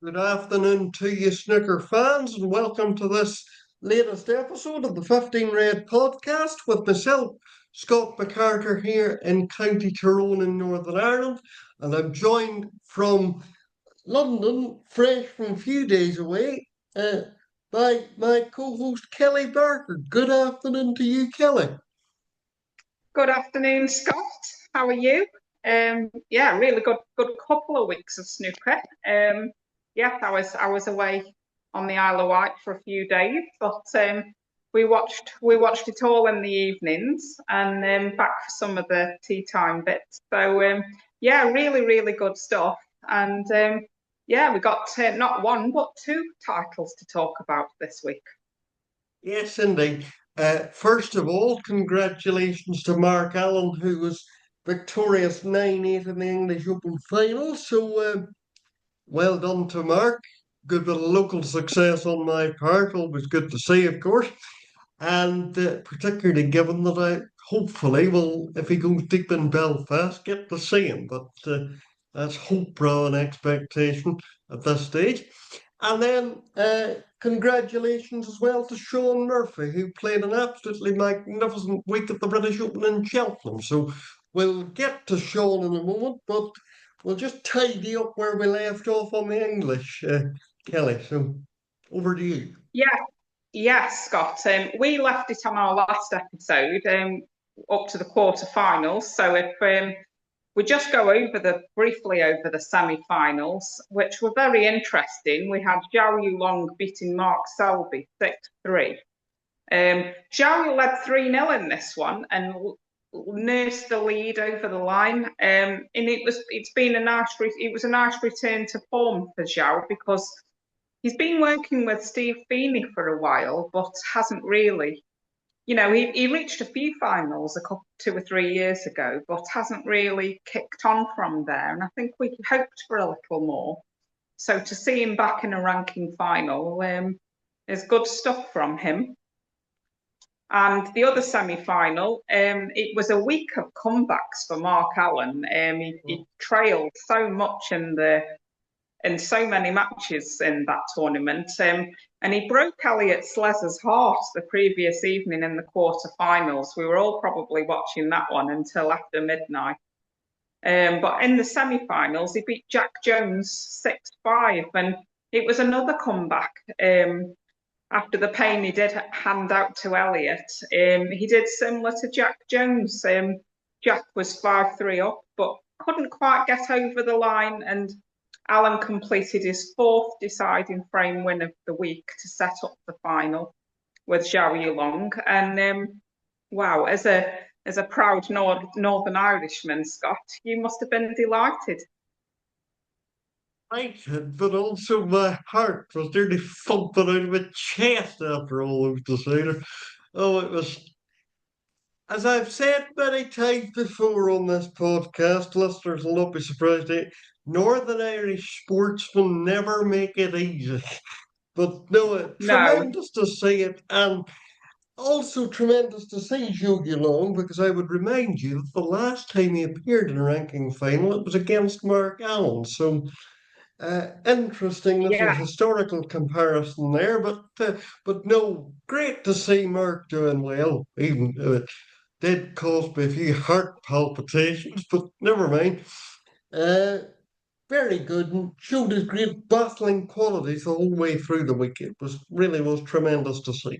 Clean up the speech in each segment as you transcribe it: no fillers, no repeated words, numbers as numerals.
Good afternoon to you, snooker fans, and welcome to this latest episode of the 15 Red podcast with myself, Scott McCarter, here in County Tyrone in Northern Ireland. And I'm joined from London, fresh from a few days away, uh, by my co host, Kelly Barker. Good afternoon to you, Kelly. Good afternoon, Scott. How are you? Yeah, really good couple of weeks of snooker. Yeah, I was away on the Isle of Wight for a few days, but we watched it all in the evenings and back for some of the tea time bits. Yeah, really good stuff. And yeah, we got not one but two titles to talk about this week. Yes, indeed. First of all, congratulations to Mark Allen, who was victorious 9-8 in the English Open final. Well done to Mark. Good bit of local success on my part. Always good to see, of course. And particularly given that I hopefully will, if he goes deep in Belfast, get to see him. But that's hope rather than expectation at this stage. And then congratulations as well to Sean Murphy, who played an absolutely magnificent week at the British Open in Cheltenham. So we'll get to Sean in a moment, but we'll just tidy up where we left off on the English, Kelly. So over to you. Yeah, yes, Scott. We left it on our last episode, up to the quarter-finals. So if we just go briefly over the semi-finals, which were very interesting. We had Zhao Yulong beating Mark Selby 6-3. Zhao led 3-0 in this one and nursed the lead over the line. And it was a nice return to form for Zhao because he's been working with Steve Feeney for a while, but hasn't really. He reached a few finals 2 or 3 years ago, but hasn't really kicked on from there. And I think we hoped for a little more. So to see him back in a ranking final is good stuff from him. And the other semi-final, it was a week of comebacks for Mark Allen. He trailed so much in so many matches in that tournament. And he broke Elliot Slezer's heart the previous evening in the quarterfinals. We were all probably watching that one until after midnight. But in the semi-finals, he beat Jack Jones 6-5, and it was another comeback. After the pain he did hand out to Elliot, he did similar to Jack Jones. Jack was 5-3 up, but couldn't quite get over the line, and Allen completed his fourth deciding frame win of the week to set up the final with Zhao Yulong. And wow, as a proud Northern Irishman, Scott, you must have been delighted. I could, but also my heart was nearly thumping out of my chest after all those deciders. Oh, it was, as I've said many times before on this podcast, listeners will not be surprised. Northern Irish sportsmen never make it easy. But no, No, tremendous to see it, and also tremendous to see Joe Long, because I would remind you that the last time he appeared in a ranking final, it was against Mark Allen. So interesting little yeah, historical comparison there, but no, great to see Mark doing well. Even it did cause me a few heart palpitations, but never mind. Uh, Very good and showed his great battling qualities the whole way through the week. It was tremendous to see.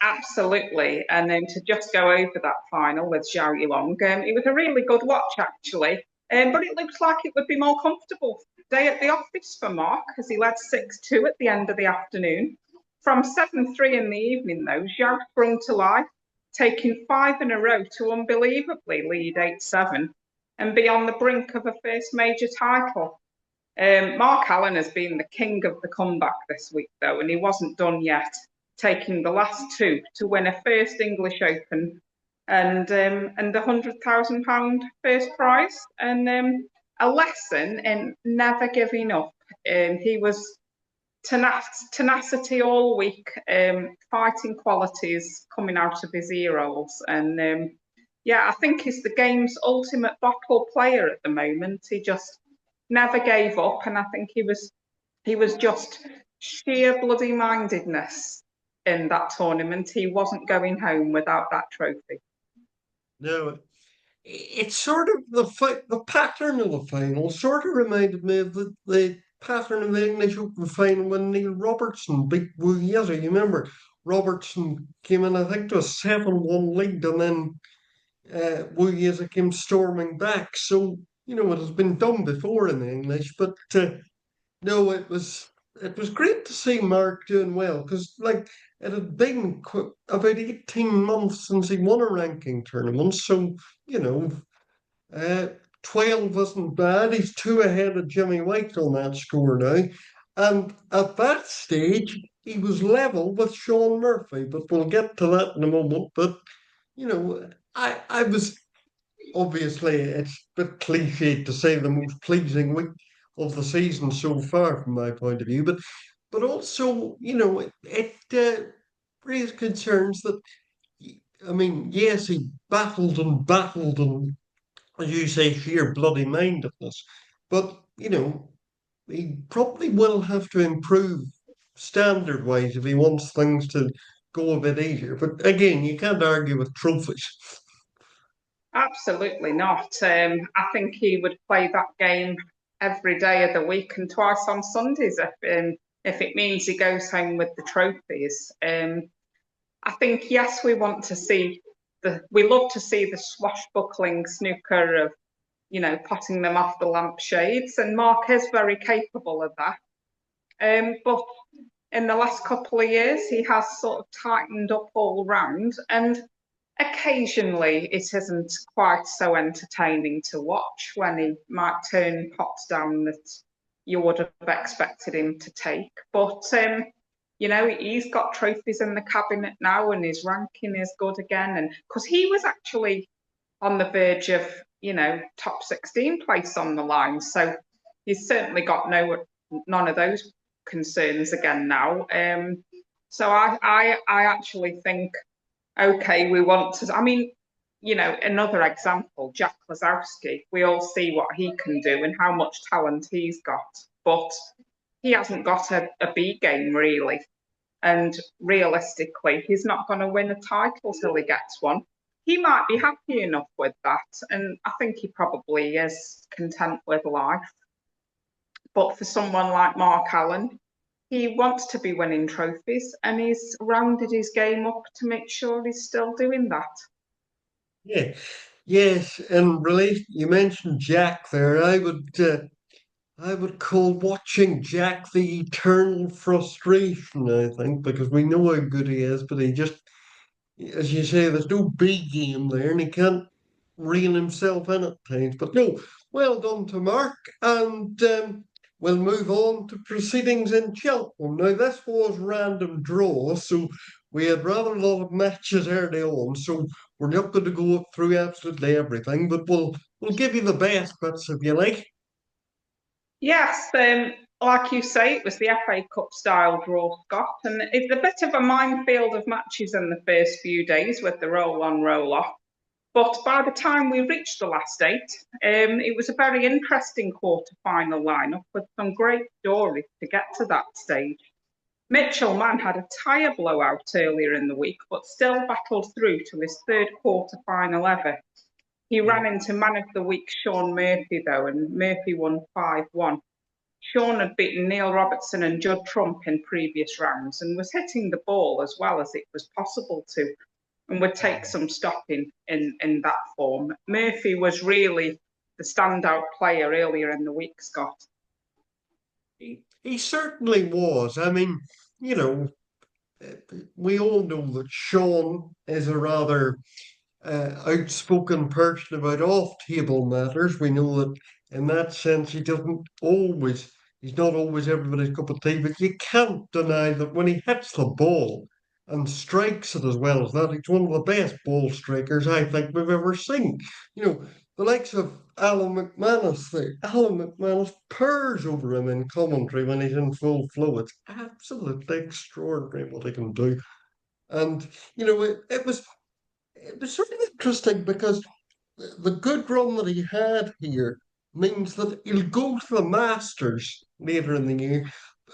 absolutely. And then to just go over that final with Zhao Yulong, it was a really good watch actually. But it looks like it would be more comfortable day at the office for Mark as he led 6-2 at the end of the afternoon. From 7-3 in the evening, though, Zhao sprung to life, taking five in a row to unbelievably lead 8-7 and be on the brink of a first major title. Mark Allen has been the king of the comeback this week, though, and he wasn't done yet, taking the last two to win a first English Open and the £100,000 first prize, and a lesson in never giving up. He was tenacity all week, fighting qualities coming out of his ear holes, and yeah, I think he's the game's ultimate bottle player at the moment. He just never gave up, and I think he was just sheer bloody mindedness in that tournament. He wasn't going home without that trophy. No, it's sort of the pattern of the final sort of reminded me of the pattern of the English Open final when Neil Robertson beat Wu Yezza. You remember Robertson came in, I think, to a 7-1 lead, and then Wu Yezza came storming back. So it has been done before in the English, but no, it was great to see Mark doing well because it had been about 18 months since he won a ranking tournament. So you know, 12 isn't bad. He's two ahead of Jimmy White on that score now. And at that stage, he was level with Sean Murphy, but we'll get to that in a moment. But, I was obviously, it's a bit cliched to say the most pleasing week of the season so far from my point of view, but also, it raised concerns that, I mean, yes, he battled and as you say, sheer bloody mindedness. But, he probably will have to improve standard wise if he wants things to go a bit easier. But again, you can't argue with trophies. Absolutely not. I think he would play that game every day of the week and twice on Sundays if it means he goes home with the trophies. I think yes, we love to see the swashbuckling snooker of potting them off the lampshades, and Mark is very capable of that. But in the last couple of years, he has sort of tightened up all round, and occasionally it isn't quite so entertaining to watch when he might turn pots down that you would have expected him to take. But he's got trophies in the cabinet now, and his ranking is good again. And because he was actually on the verge of, top 16 place on the line, so he's certainly got none of those concerns again now. So I actually think, okay, we want to. I mean, another example, Jack Lazowski. We all see what he can do and how much talent he's got, but he hasn't got a B game really. And realistically, he's not going to win a title till he gets one. He might be happy enough with that, and I think he probably is content with life. But for someone like Mark Allen, he wants to be winning trophies, and he's rounded his game up to make sure he's still doing that. Yeah. Yes, and relation, you mentioned Jack there. I would call watching Jack the eternal frustration, I think, because we know how good he is, but he just, as you say, there's no B game there, and he can't reel himself in at times. But no, well done to Mark, and we'll move on to proceedings in Cheltenham. Now, this was random draw, so we had rather a lot of matches early on, so we're not going to go through absolutely everything, but we'll give you the best bits if you like. Yes, like you say, it was the FA Cup style draw, Scott, and it's a bit of a minefield of matches in the first few days with the roll on, roll off. But by the time we reached the last eight, it was a very interesting quarter-final lineup with some great stories to get to that stage. Mitchell Mann had a tyre blowout earlier in the week, but still battled through to his third quarter-final ever. He ran into Man of the Week Sean Murphy, though, and Murphy won 5-1. Sean had beaten Neil Robertson and Judd Trump in previous rounds and was hitting the ball as well as it was possible to, and would take some stock in that form. Murphy was really the standout player earlier in the week, Scott. He certainly was. I mean, you know, we all know that Sean is a rather outspoken person about off-table matters. We know that in that sense he's not always everybody's cup of tea, but you can't deny that when he hits the ball and strikes it as well as that, he's one of the best ball strikers I think we've ever seen. The likes of Alan McManus purrs over him in commentary when he's in full flow. It's absolutely extraordinary what he can do. And, it was sort of interesting because the good run that he had here, means that he'll go to the Masters later in the year,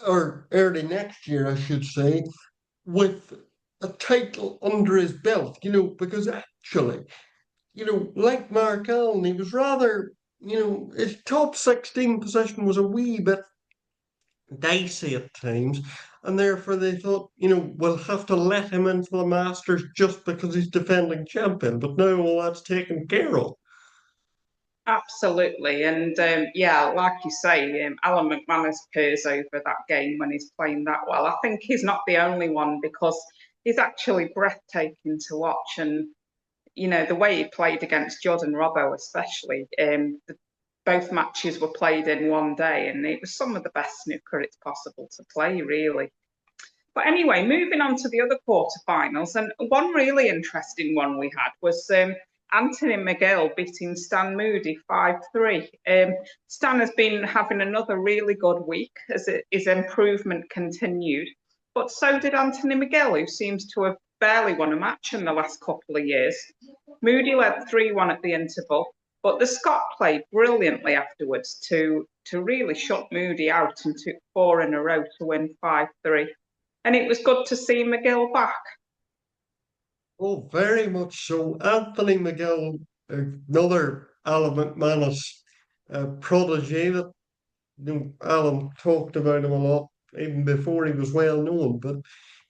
or early next year, I should say, with a title under his belt, because actually, like Mark Allen, he was rather, his top 16 position was a wee bit dicey at times, and therefore they thought, we'll have to let him into the Masters just because he's defending champion. But now all that's taken care of. Absolutely. And yeah, like you say, Alan McManus pays over that game when he's playing that well. I think he's not the only one because he's actually breathtaking to watch. And, the way he played against Jordan Robbo, especially, both matches were played in one day, and it was some of the best snooker it's possible to play, really. But anyway, moving on to the other quarterfinals, and one really interesting one we had was Anthony McGill beating Stan Moody 5-3. Stan has been having another really good week as his improvement continued, but so did Anthony McGill, who seems to have barely won a match in the last couple of years. Moody led 3-1 at the interval, but the Scot played brilliantly afterwards to really shut Moody out and took four in a row to win 5-3. And it was good to see McGill back. Oh, very much so. Anthony McGill, another Alan McManus protege that Alan talked about him a lot even before he was well known. But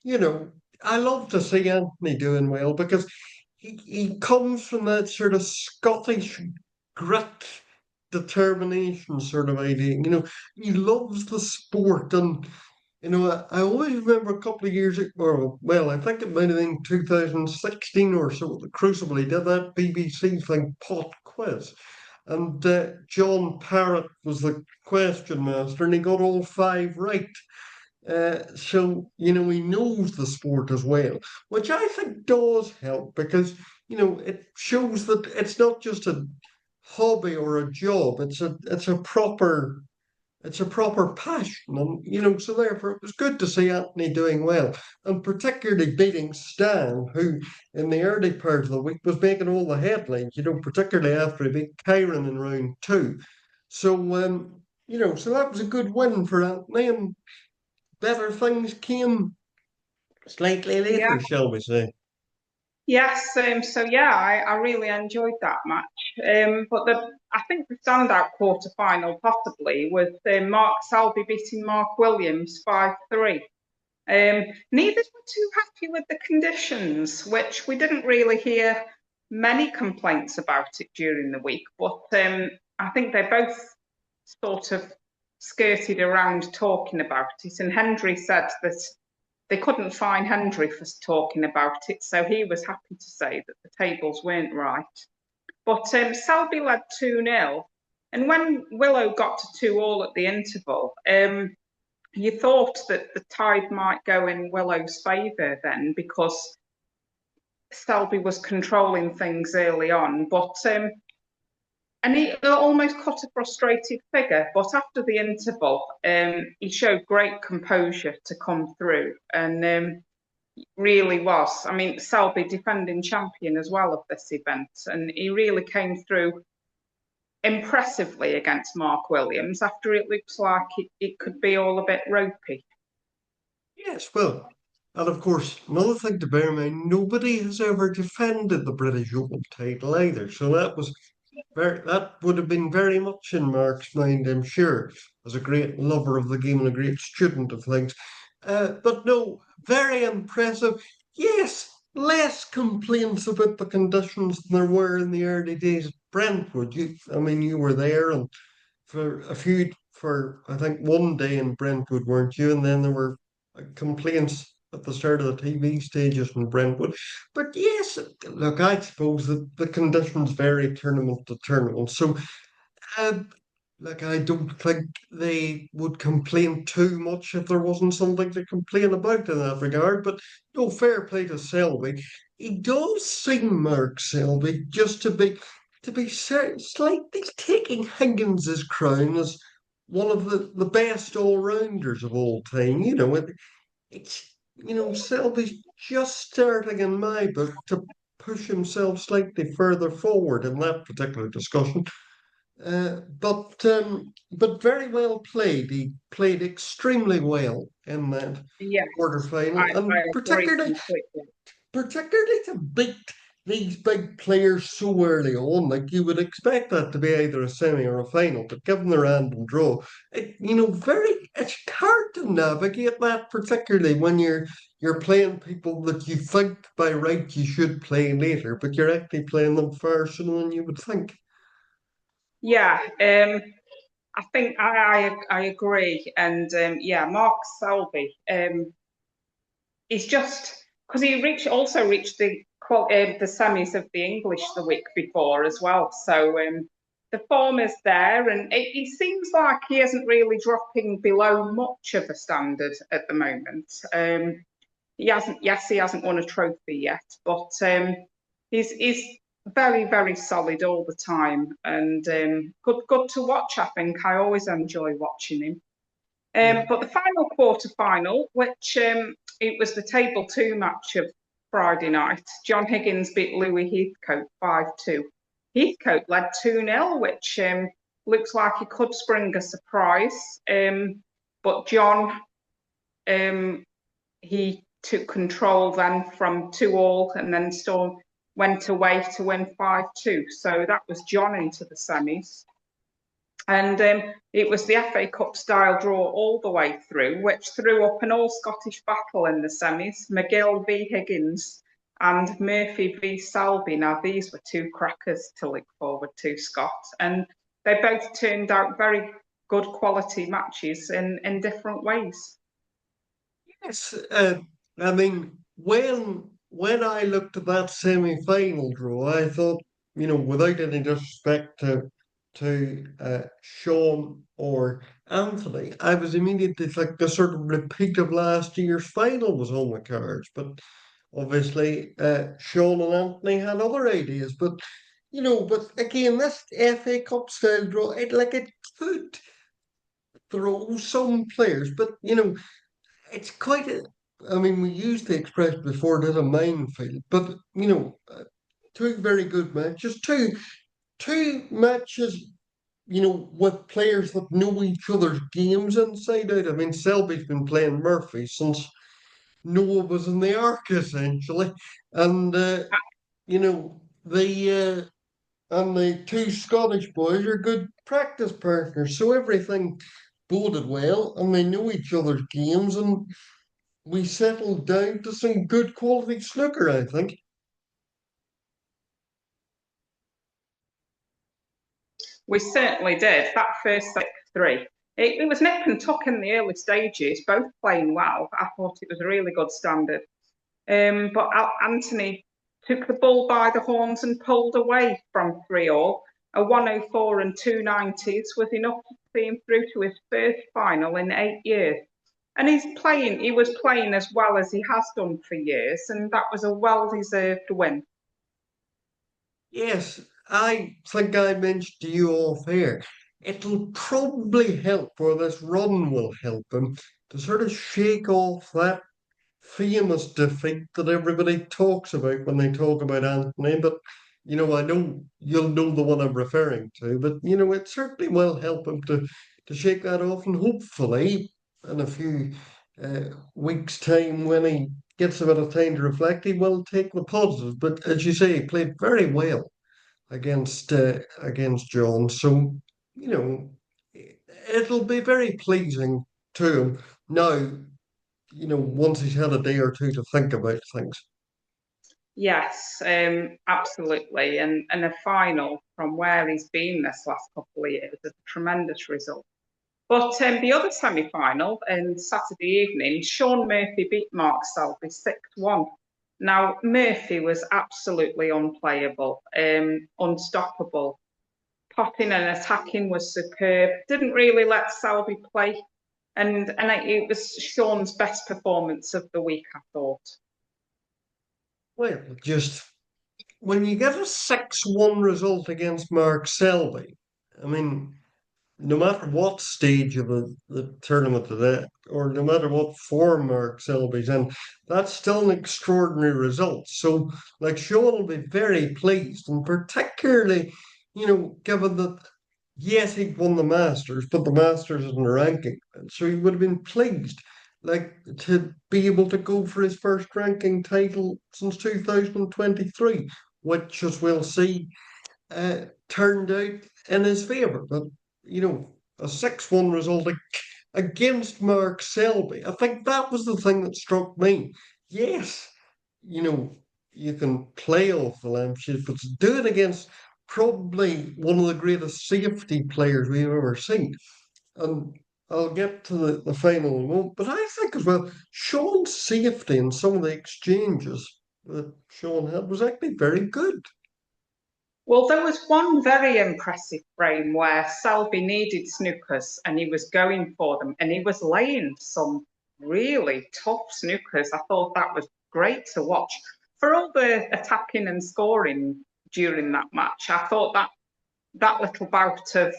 you know, I love to see Anthony doing well because he comes from that sort of Scottish grit, determination sort of idea. He loves the sport, and I always remember a couple of years ago, or well, I think it might have been 2016 or so, the Crucible. He did that BBC thing, Pot Quiz. And John Parrott was the question master, and he got all five right. So, he knows the sport as well, which I think does help because, it shows that it's not just a hobby or a job. It's a proper passion. And, so therefore it was good to see Anthony doing well, and particularly beating Stan, who in the early part of the week was making all the headlines, particularly after he beat Kyron in round two. So, so that was a good win for Anthony, and better things came slightly Yeah, later, shall we say. yes. So yeah, I really enjoyed that match. But I think the standout quarter final possibly was Mark Selby beating Mark Williams 5-3. Neither were too happy with the conditions, which we didn't really hear many complaints about it during the week. But I think they both sort of skirted around talking about it. And Hendry said that they couldn't find Hendry for talking about it, so he was happy to say that the tables weren't right. But Selby led 2-0, and when Willow got to 2-all at the interval, you thought that the tide might go in Willow's favour then because Selby was controlling things early on, but and he almost cut a frustrated figure. But after the interval, he showed great composure to come through, and really was. I mean, Selby defending champion as well of this event, and he really came through impressively against Mark Williams after it looks like it could be all a bit ropey. Yes, well, and of course, another thing to bear in mind, nobody has ever defended the British Open title either. So that would have been very much in Mark's mind, I'm sure, as a great lover of the game and a great student of things. But no, very impressive. Yes, less complaints about the conditions than there were in the early days at Brentwood. I mean, you were there, and for I think one day in Brentwood, weren't you? And then there were complaints at the start of the TV stages in Brentwood. But yes, look, I suppose that the conditions vary tournament to tournament. So, uh, like, I don't think they would complain too much if there wasn't something to complain about in that regard. But no, fair play to Selby. He does seem, Mark Selby, just to be slightly taking Higgins's crown as one of the best all rounders of all time. It's Selby's just starting in my book to push himself slightly further forward in that particular discussion. But very well played. He played extremely well in that Yes, quarter final, I and agree completely. particularly to beat these big players so early on. Like you would expect that to be either a semi or a final, but given the random draw, it's hard to navigate that, particularly when you're playing people that you think by right you should play later, but you're actually playing them far sooner than you would think. Yeah, I think I agree, and yeah, Mark Selby. He's just because he also reached the semis of the English the week before as well. So the form is there, and it seems like he isn't really dropping below much of a standard at the moment. He hasn't, yes, he hasn't won a trophy yet, but he's very solid all the time, and good to watch. I think I always enjoy watching him. Yeah. But the final quarter final, which it was the table two match of Friday night, John Higgins beat Louis Heathcote 5-2. Heathcote led 2-0, which looks like he could spring a surprise. But John, um, he took control then from 2-2 and then Storm went away to win 5-2. So that was John into the semis. And it was the FA Cup style draw all the way through, which threw up an all Scottish battle in the semis, McGill v Higgins and Murphy v Selby. Now, these were two crackers to look forward to, Scott. And they both turned out very good quality matches in different ways. Yes, I mean, when I looked at that semi-final draw, I thought, without any disrespect to Sean or Anthony, I was immediately like the sort of repeat of last year's final was on the cards. But obviously, Sean and Anthony had other ideas. But again, this FA Cup style draw, it could throw some players, but it's quite a. I mean, we used the expression before that a minefield, but two very good matches, two matches, with players that know each other's games inside out. I mean, Selby's been playing Murphy since Noah was in the ark, essentially, and you know the and the two Scottish boys are good practice partners, so everything boded well, and they know each other's games, and we settled down to some good quality snooker, I think. We certainly did. That first 6-3. It was nip and tuck in the early stages, both playing well. I thought it was a really good standard. But Anthony took the bull by the horns and pulled away from 3-all. A 104 and 290s was enough to see him through to his first final in 8 years. And he was playing as well as he has done for years, and that was a well-deserved win. Yes, I think I mentioned to you off air. It'll probably help, or this run will help him to sort of shake off that famous defeat that everybody talks about when they talk about Anthony. But I know you'll know the one I'm referring to. But it certainly will help him to shake that off, and hopefully, in a few weeks' time, when he gets a bit of time to reflect, he will take the positives. But as you say, he played very well against John. So you know, it'll be very pleasing to him now, once he's had a day or two to think about things. Yes, absolutely. And a final from where he's been this last couple of years is a tremendous result. But the other semi final on Saturday evening, Sean Murphy beat Mark Selby 6-1. Now, Murphy was absolutely unplayable, unstoppable. Popping and attacking was superb, didn't really let Selby play. And it was Sean's best performance of the week, I thought. Well, just when you get a 6-1 result against Mark Selby, I mean, no matter what stage of the tournament they're at, or no matter what form Mark Selby's in, that's still an extraordinary result. So, like, Sean will be very pleased, and particularly, given that yes, he'd won the Masters, but the Masters isn't a ranking, so he would have been pleased, like to be able to go for his first ranking title since 2023, which, as we'll see, turned out in his favour. But you know, a 6-1 result against Mark Selby. I think that was the thing that struck me. Yes, you know, you can play off the lampshade, but to do it against probably one of the greatest safety players we've ever seen. And I'll get to the final in a moment. But I think as well, Sean's safety in some of the exchanges that Sean had was actually very good. Well, there was one very impressive frame where Selby needed snookers and he was going for them and he was laying some really tough snookers. I thought that was great to watch. For all the attacking and scoring during that match, I thought that little bout of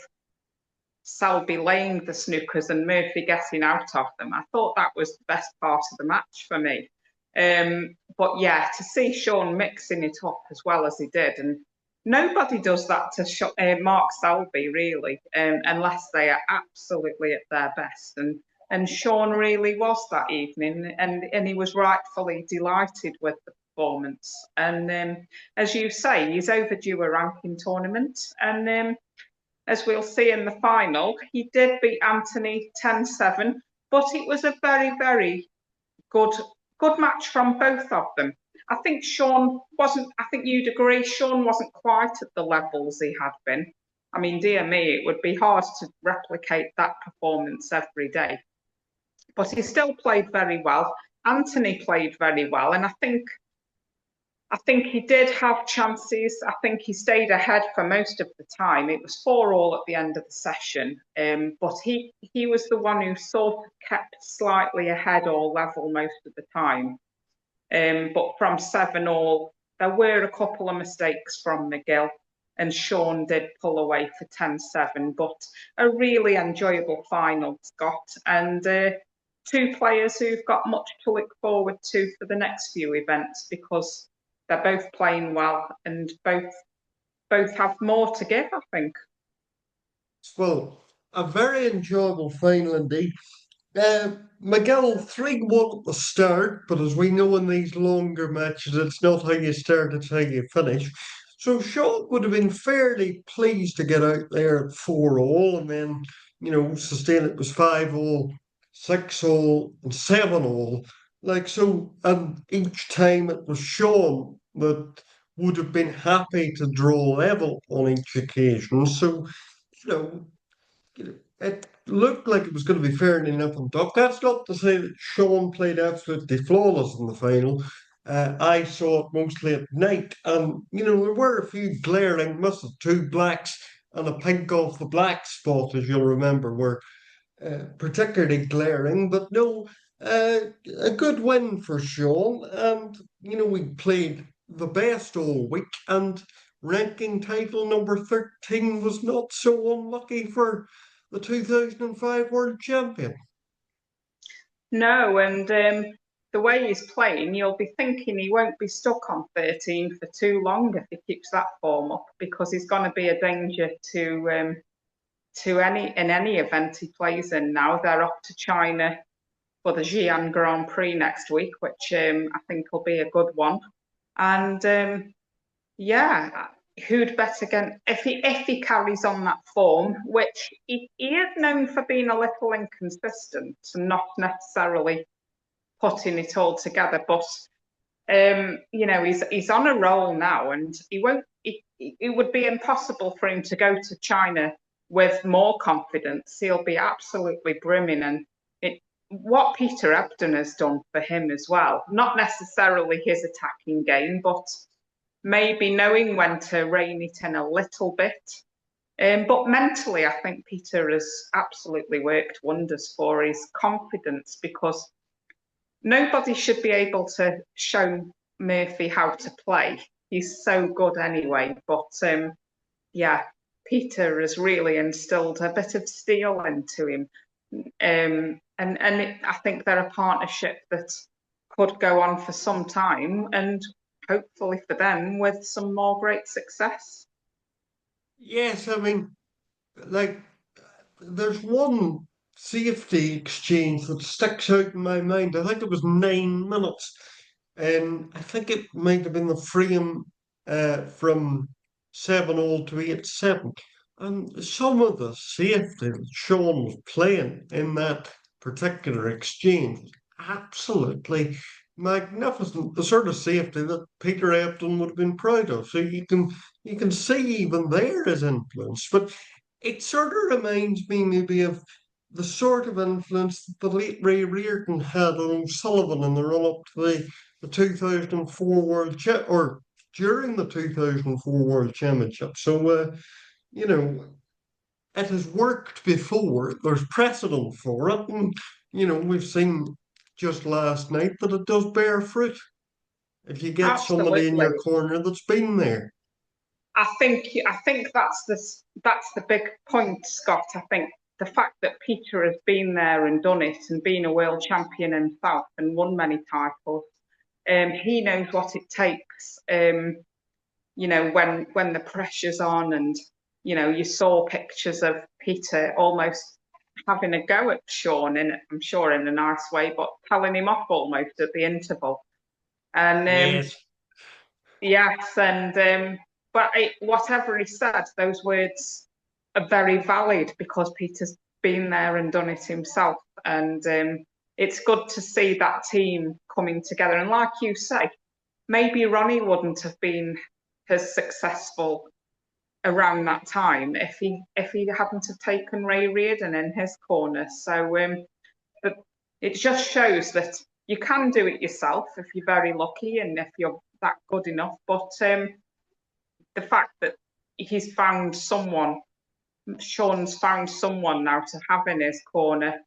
Selby laying the snookers and Murphy getting out of them, I thought that was the best part of the match for me. But yeah, to see Sean mixing it up as well as he did, and nobody does that to Mark Selby really, unless they are absolutely at their best. And Sean really was that evening, and he was rightfully delighted with the performance. And as you say, he's overdue a ranking tournament, and as we'll see in the final, he did beat Anthony 10-7, but it was a very, very good match from both of them. I think Sean wasn't, I think you'd agree, Sean wasn't quite at the levels he had been. I mean, dear me, it would be hard to replicate that performance every day. But he still played very well. Anthony played very well, and I think he did have chances. I think he stayed ahead for most of the time. It was 4-all at the end of the session, but he was the one who sort of kept slightly ahead or level most of the time. But from 7-all, there were a couple of mistakes from McGill, and Sean did pull away for 10-7. But a really enjoyable final, Scott, and two players who've got much to look forward to for the next few events because they're both playing well and both have more to give, I think. Well, a very enjoyable final indeed. Uh, Miguel 3-1 at the start, but as we know in these longer matches, it's not how you start, it's how you finish. So Sean would have been fairly pleased to get out there at 4-all and then, sustain it was 5-all, 6-all, and 7-all. Like so, and each time it was Sean that would have been happy to draw level on each occasion. So, you know, it looked like it was going to be fair enough on top. That's not to say that Sean played absolutely flawless in the final. I saw it mostly at night, and there were a few glaring misses. Two blacks and a pink off the black spot, as you'll remember, were particularly glaring. But no, a good win for Sean, and we played the best all week, and ranking title number 13 was not so unlucky for the 2005 world champion. No, and the way he's playing, you'll be thinking he won't be stuck on 13 for too long if he keeps that form up because he's going to be a danger to any event he plays in now. They're off to China for the Xi'an Grand Prix next week, which I think will be a good one. And yeah, who'd bet again if he carries on that form, which he is known for being a little inconsistent and not necessarily putting it all together. But he's on a roll now, and he won't. It would be impossible for him to go to China with more confidence. He'll be absolutely brimming, and what Peter Ebdon has done for him as well. Not necessarily his attacking game, but maybe knowing when to rein it in a little bit. But mentally, I think Peter has absolutely worked wonders for his confidence because nobody should be able to show Murphy how to play. He's so good anyway. But yeah, Peter has really instilled a bit of steel into him. I think they're a partnership that could go on for some time and hopefully for them with some more great success. Yes, I mean, like there's one safety exchange that sticks out in my mind. I think it was 9 minutes, and I think it might have been the frame from 7-all to 8-7. And some of the safety that Sean was playing in that particular exchange was absolutely magnificent. The sort of safety that Peter Ebdon would have been proud of. So you can see even there his influence. But it sort of reminds me maybe of the sort of influence that the late Ray Reardon had on O'Sullivan in the run up to the 2004 or during the 2004 World Championship. So, you know, it has worked before. There's precedent for it. And, we've seen just last night that it does bear fruit if you get somebody in your Absolutely. corner that's been there. I think that's the big point, Scott. I think the fact that Peter has been there and done it and been a world champion himself and won many titles, he knows what it takes. When the pressure's on, and you saw pictures of Peter almost having a go at Sean, I'm sure in a nice way, but telling him off almost at the interval. And Yes. yes, and whatever he said, those words are very valid because Peter's been there and done it himself. And it's good to see that team coming together. And like you say, maybe Ronnie wouldn't have been as successful around that time if he hadn't have taken Ray Reardon in his corner. So but it just shows that you can do it yourself if you're very lucky and if you're that good enough. But the fact that he's found someone, Sean's found someone now to have in his corner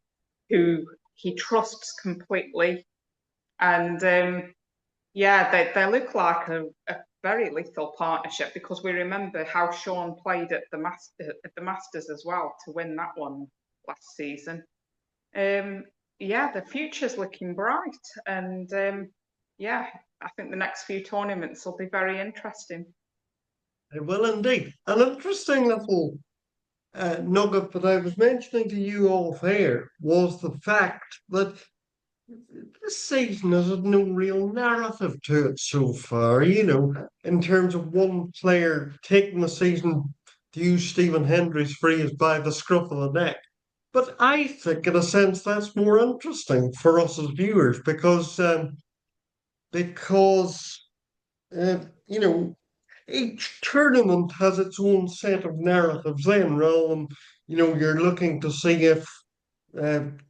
who he trusts completely. And yeah, they look like a very lethal partnership because we remember how Sean played at the Masters as well to win that one last season. Yeah, the future's looking bright, and yeah, I think the next few tournaments will be very interesting. It will indeed. An interesting little nugget that I was mentioning to you off air was the fact that this season has had no real narrative to it so far, in terms of one player taking the season, to use Stephen Hendry's phrase, by the scruff of the neck. But I think, in a sense, that's more interesting for us as viewers because uh, you know, each tournament has its own set of narratives then, rather than, you're looking to see if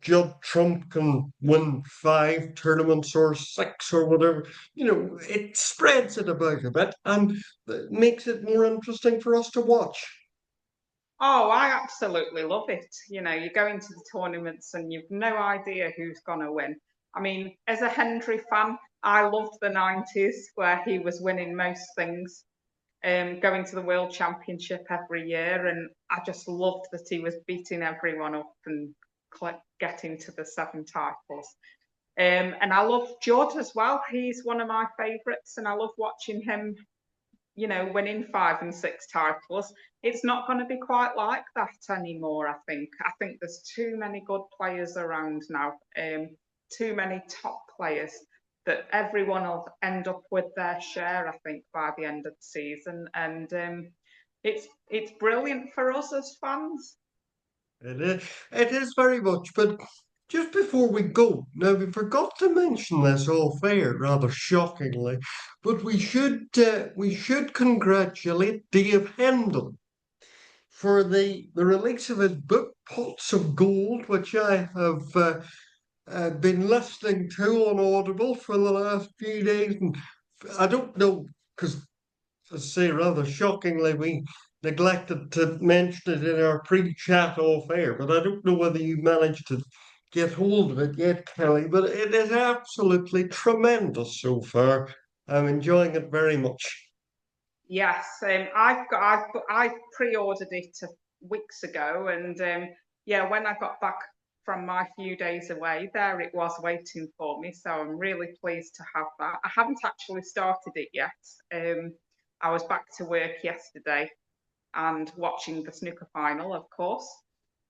Judd Trump can win 5 tournaments or 6 or whatever. It spreads it about a bit and makes it more interesting for us to watch. Oh, I absolutely love it. You go into the tournaments and you've no idea who's going to win. I mean, as a Hendry fan, I loved the 90s where he was winning most things, going to the World Championship every year. And I just loved that he was beating everyone up and getting to the 7 titles. And I love Judd as well. He's one of my favourites, and I love watching him winning 5 and 6 titles. It's not going to be quite like that anymore, I think. I think there's too many good players around now, too many top players that everyone will end up with their share, I think, by the end of the season. And it's brilliant for us as fans. It is very much, but just before we go, now we forgot to mention this off air, rather shockingly, but we should congratulate Dave Hendon for the release of his book Pots of Gold, which I have been listening to on Audible for the last few days, and I don't know because, to say rather shockingly, we neglected to mention it in our pre-chat off air, but I don't know whether you managed to get hold of it yet, Kelly, but it is absolutely tremendous so far. I'm enjoying it very much. Yes, I pre-ordered it weeks ago, and yeah, when I got back from my few days away, there it was waiting for me. So I'm really pleased to have that. I haven't actually started it yet. I was back to work yesterday, and watching the snooker final, of course.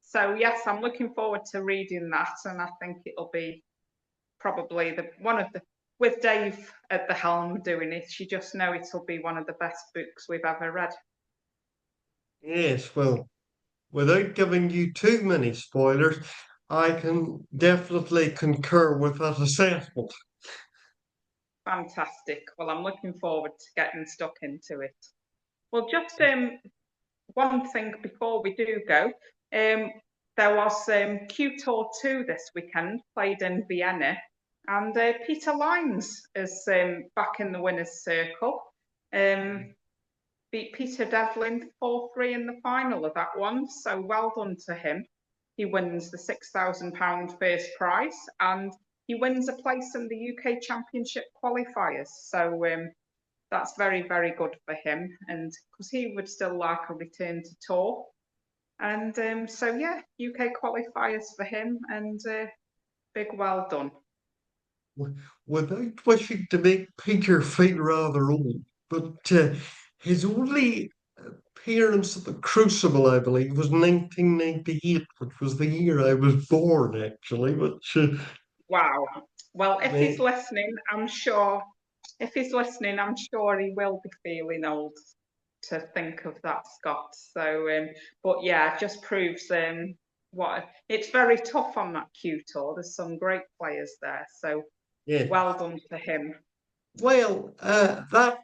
So yes, I'm looking forward to reading that, and I think it'll be probably with Dave at the helm doing it. You just know it'll be one of the best books we've ever read. Yes, well, without giving you too many spoilers, I can definitely concur with that assessment. Fantastic. Well, I'm looking forward to getting stuck into it. Well, just one thing before we do go. There was Q Tour 2 this weekend, played in Vienna, and Peter Lines is back in the winner's circle. Beat Peter Devlin 4-3 in the final of that one, so well done to him. He wins the £6,000 first prize, and he wins a place in the UK Championship qualifiers. So that's very, very good for him, and because he would still like a return to tour. And so, yeah, UK qualifiers for him, and big well done. Without wishing to make Peter feel rather old, but his only appearance at the Crucible, I believe, was 1998, which was the year I was born, actually. Which Wow. Well, if he's may, listening, I'm sure he will be feeling old to think of that, Scott. So, but yeah, it just proves what it's very tough on that Q Tour. There's some great players there. So, yeah. well done to him. Well, that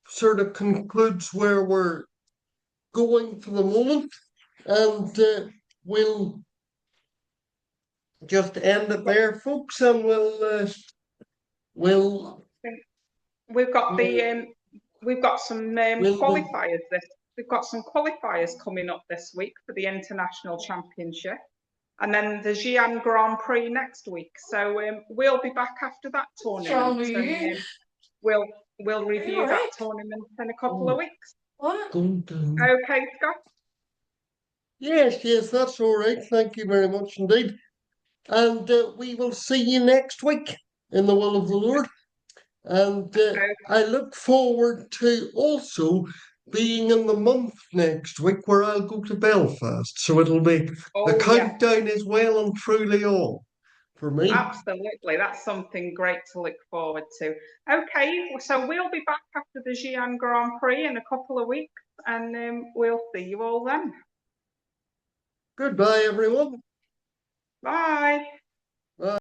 sort of concludes where we're going for the moment, and we'll just end it there, folks, and we'll We've got we'll, some we'll qualifiers we've got some qualifiers coming up this week for the International Championship, and then the Xi'an Grand Prix next week. So we'll be back after that tournament, and we'll review that tournament in a couple of weeks. Okay, Scott. Yes, yes, that's all right. Thank you very much indeed. And we will see you next week in the will of the Lord. And I look forward to also being in the month next week where I'll go to Belfast. So it'll be the Oh yeah, countdown is well and truly on for me. absolutely. That's something great to look forward to. Okay, so we'll be back after the Xi'an Grand Prix in a couple of weeks, and we'll see you all then. Goodbye, everyone. Bye.